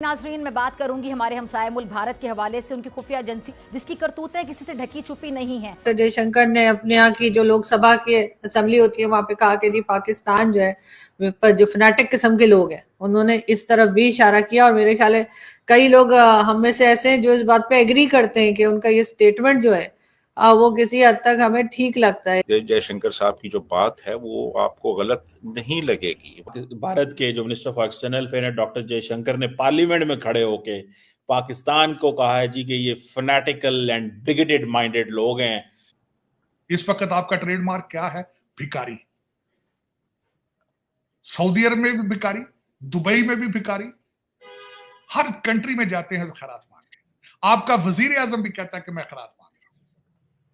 नाजरीन, मैं बात करूंगी हमारे हमसाये मुल्क भारत के हवाले से। उनकी खुफिया एजेंसी जिसकी करतूतें किसी से ढकी छुपी नहीं है। तो जयशंकर ने अपने यहाँ की जो लोकसभा की असेंबली होती है वहां पे कहा कि जी पाकिस्तान जो है पर जो फनाटिक किस्म के लोग हैं उन्होंने इस तरफ भी इशारा किया। और मेरे ख्याल है कई लोग हम में से ऐसे हैं जो इस बात पे एग्री करते हैं कि उनका ये स्टेटमेंट जो है वो किसी हद तक हमें ठीक लगता है। जयशंकर साहब की जो बात है वो आपको गलत नहीं लगेगी। भारत के जो minister of external affair doctor Jaishankar ने पार्लियामेंट में खड़े होके पाकिस्तान को कहा है जी कि ये फैनेटिकल एंड बिगेटेड माइंडेड लोग हैं। इस वक्त आपका ट्रेडमार्क क्या है? भिखारी। सऊदी अरब में भी भिखारी, दुबई में भी भिखारी, हर कंट्री में जाते हैं तो खैरात मांगते हैं। आपका वजीर आजम भी कहता है कि मैं खैरात मांग रहा हूं।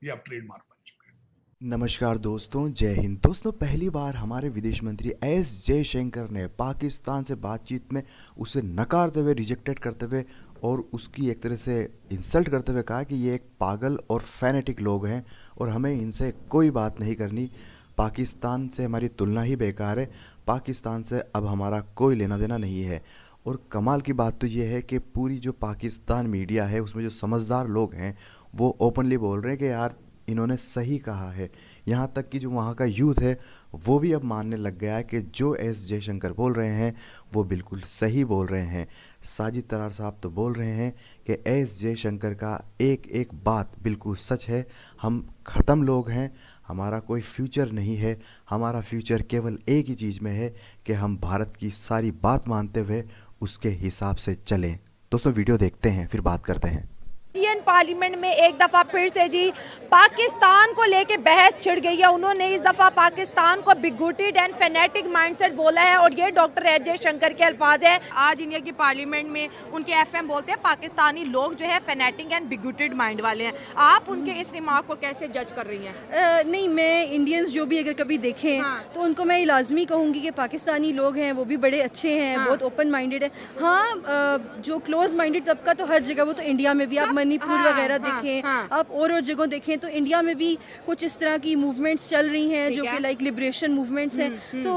ये अब ट्रेडमार्क बन चुका है। नमस्कार दोस्तों, जय हिंद। दोस्तों, पहली बार हमारे विदेश मंत्री एस जयशंकर ने पाकिस्तान से बातचीत में उसे नकारते हुए, रिजेक्टेड करते हुए और उसकी एक तरह से इंसल्ट करते हुए कहा कि ये एक पागल और फैनेटिक लोग हैं और हमें इनसे कोई बात नहीं करनी। पाकिस्तान से हमारी तुलना ही बेकार है, पाकिस्तान से अब हमारा कोई लेना देना नहीं है। और कमाल की बात तो ये है कि पूरी जो पाकिस्तान मीडिया है उसमें जो समझदार लोग हैं वो ओपनली बोल रहे हैं कि यार इन्होंने सही कहा है। यहाँ तक कि जो वहाँ का यूथ है वो भी अब मानने लग गया है कि जो एस जयशंकर बोल रहे हैं वो बिल्कुल सही बोल रहे हैं। साजिद तरार साहब तो बोल रहे हैं कि एस जयशंकर का एक एक बात बिल्कुल सच है। हम ख़त्म लोग हैं, हमारा कोई फ्यूचर नहीं है। हमारा फ्यूचर केवल एक ही चीज़ में है कि हम भारत की सारी बात मानते हुए उसके हिसाब से चलें। दोस्तों, वीडियो देखते हैं फिर बात करते हैं। इंडियन पार्लियामेंट में एक दफ़ा फिर से जी पाकिस्तान को लेके बहस छिड़ गई है। उन्होंने इस दफ़ा पाकिस्तान को बिगुटेड एंड फैनेटिक माइंडसेट बोला है और ये डॉक्टर एस जयशंकर के अल्फाज है। आज इंडिया की पार्लियामेंट में उनके एफएम बोलते हैं पाकिस्तानी लोग जो है फैनेटिक एंड बिगुटेड माइंड वाले हैं। आप उनके इस रिमार्क को कैसे जज कर रही हैं? नहीं, मैं इंडियंस जो भी अगर कभी देखें तो उनको मैं लाजमी कहूँगी कि पाकिस्तानी लोग हैं वो भी बड़े अच्छे हैं, बहुत ओपन माइंडेड है। हाँ, जो क्लोज माइंडेड तबका तो हर जगह, वो तो इंडिया में भी आप मणिपुर वगैरह देखें, आप और जगहों देखें तो इंडिया में भी कुछ इस तरह की मूवमेंट्स चल रही हैं जो कि लाइक लिबरेशन मूवमेंट्स हैं। तो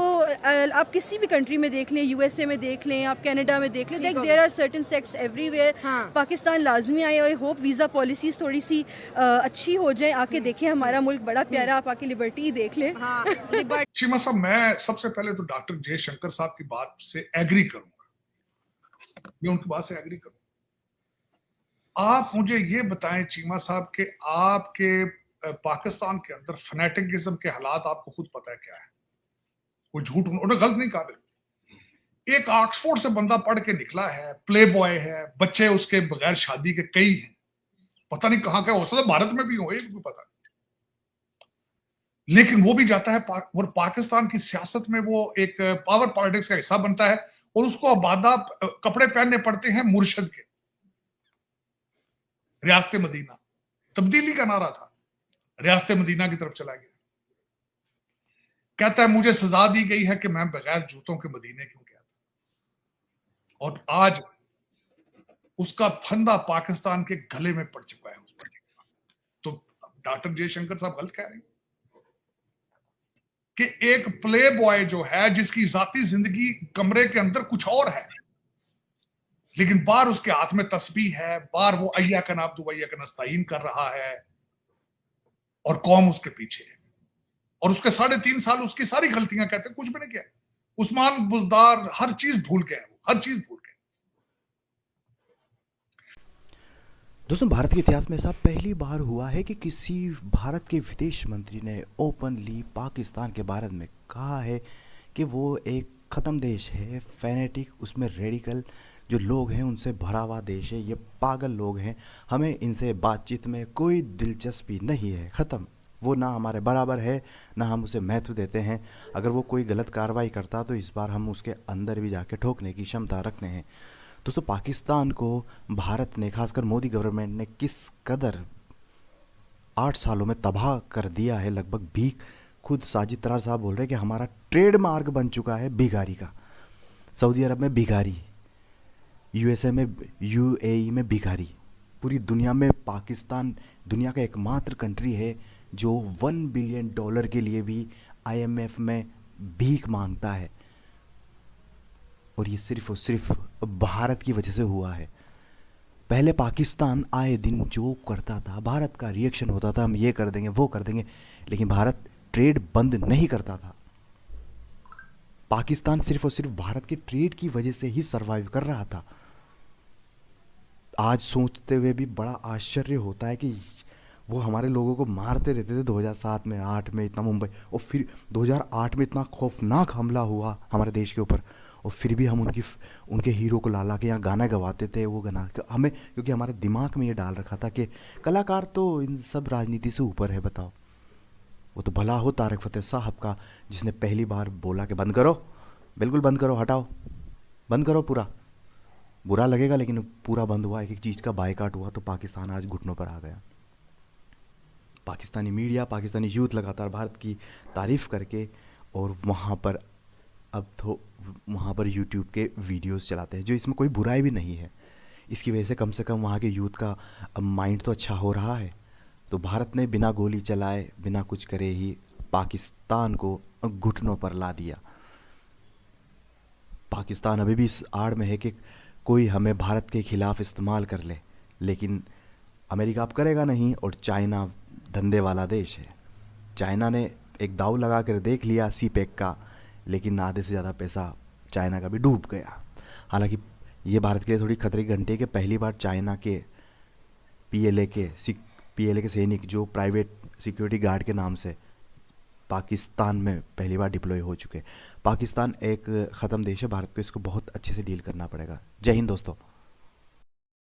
आप किसी भी कंट्री में देख लें, यूएसए में देख लें, आप कनाडा में देख लें, like there are certain sects everywhere. Pakistan लाजमी आए। आई होप वीज़ा पॉलिसीज थोड़ी सी अच्छी हो जाए, आके देखें, हमारा मुल्क बड़ा प्यारा, आप आके लिबर्टी देख लें। चीमा साहब, मैं सबसे पहले तो डॉक्टर जयशंकर साहब की बात से एग्री करूंगा, मैं उनकी बात से एग्री करूंगा। आप मुझे ये बताएं चीमा साहब कि आपके पाकिस्तान के अंदर फनेटिकिज्म के हालात आपको खुद पता है क्या है? कोई झूठ उन्होंने गलत नहीं कहा। एक ऑक्सफोर्ड से बंदा पढ़ के निकला है, प्ले बॉय है, बच्चे उसके बगैर शादी के कई हैं, पता नहीं कहां का, हो सकता भारत में भी हो, ये भी पता नहीं। लेकिन वो भी जाता है और पाकिस्तान की सियासत में वो एक पावर पॉलिटिक्स का हिस्सा बनता है और उसको आबादा कपड़े पहनने पड़ते हैं मुर्शद के। रियासत मदीना तब्दीली का नारा था, रियासत मदीना की तरफ चला गया। कहता है मुझे सजा दी गई है कि मैं बगैर जूतों के मदीने क्यों गया था। और आज उसका फंदा पाकिस्तान के गले में पड़ चुका है। तो डॉक्टर जयशंकर साहब गलत कह रहे हैं कि एक प्ले बॉय जो है जिसकी जाती जिंदगी कमरे के अंदर कुछ और है, लेकिन बाहर उसके हाथ में तस्बीह है, बाहर वो अय्या का नाब्दु वय्या का नस्ताइन कर रहा है और कौम उसके पीछे है। और उसके 3.5 साल उसकी सारी गलतियां कहते हैं कुछ भी नहीं किया। उस्मान बुजदार हर चीज भूल गए, वो हर चीज भूल गए। दोस्तों, भारत के इतिहास में ऐसा पहली बार हुआ है कि किसी भारत के विदेश मंत्री ने ओपनली पाकिस्तान के बारे में कहा है कि वो एक ख़त्म देश है, फैनेटिक, उसमें रेडिकल जो लोग हैं उनसे भरा हुआ देश है, ये पागल लोग हैं, हमें इनसे बातचीत में कोई दिलचस्पी नहीं है, ख़त्म। वो ना हमारे बराबर है, ना हम उसे महत्व देते हैं। अगर वो कोई गलत कार्रवाई करता तो इस बार हम उसके अंदर भी जाके ठोकने की क्षमता रखते हैं। दोस्तों, पाकिस्तान को भारत ने, खासकर मोदी गवर्नमेंट ने किस कदर 8 सालों में तबाह कर दिया है। लगभग भी खुद साजिद तरार साहब बोल रहे हैं कि हमारा ट्रेडमार्क बन चुका है भिखारी का। सऊदी अरब में भिखारी, यूएसए में, यूएई में भिखारी। पूरी दुनिया में पाकिस्तान दुनिया का एकमात्र कंट्री है जो $1 बिलियन के लिए भी आईएमएफ में भीख मांगता है। और ये सिर्फ और सिर्फ भारत की वजह से हुआ है। पहले पाकिस्तान आए दिन जो करता था, भारत का रिएक्शन होता था, हम ये कर देंगे वो कर देंगे, लेकिन भारत ट्रेड बंद नहीं करता था। पाकिस्तान सिर्फ और सिर्फ भारत के ट्रेड की वजह से ही सरवाइव कर रहा था। आज सोचते हुए भी बड़ा आश्चर्य होता है कि वो हमारे लोगों को मारते रहते थे 2007 में, 8 में इतना मुंबई, और फिर 2008 में इतना खौफनाक हमला हुआ हमारे देश के ऊपर, और फिर भी हम उनके हीरो को ला ला के यहाँ गाना गवाते थे। वो गाना हमें, क्योंकि हमारे दिमाग में ये डाल रखा था कि कलाकार तो इन सब राजनीति से ऊपर है। बताओ, वो तो भला हो तारक फतेह साहब का, जिसने पहली बार बोला कि बंद करो, बिल्कुल बंद करो, हटाओ, बंद करो पूरा। बुरा लगेगा लेकिन पूरा बंद हुआ, एक एक चीज़ का बायकाट हुआ, तो पाकिस्तान आज घुटनों पर आ गया। पाकिस्तानी मीडिया, पाकिस्तानी यूथ लगातार भारत की तारीफ़ करके और वहाँ पर अब तो वहाँ पर यूट्यूब के वीडियोस चलाते हैं, जो इसमें कोई बुराई भी नहीं है। इसकी वजह से कम वहाँ के यूथ का माइंड तो अच्छा हो रहा है। तो भारत ने बिना गोली चलाए, बिना कुछ करे ही पाकिस्तान को घुटनों पर ला दिया। पाकिस्तान अभी भी इस आड़ में है कि कोई हमें भारत के खिलाफ इस्तेमाल कर ले, लेकिन अमेरिका अब करेगा नहीं, और चाइना धंधे वाला देश है। चाइना ने एक दाव लगा कर देख लिया सीपेक का, लेकिन आधे से ज़्यादा पैसा चाइना का भी डूब गया। हालांकि ये भारत के लिए थोड़ी खतरे की घंटी है कि पहली बार चाइना के पीएलए के सैनिक, जो प्राइवेट सिक्योरिटी गार्ड के नाम से पाकिस्तान में पहली बार डिप्लॉय हो चुके। पाकिस्तान एक ख़त्म देश है, भारत को इसको बहुत अच्छे से डील करना पड़ेगा। जय हिंद दोस्तों।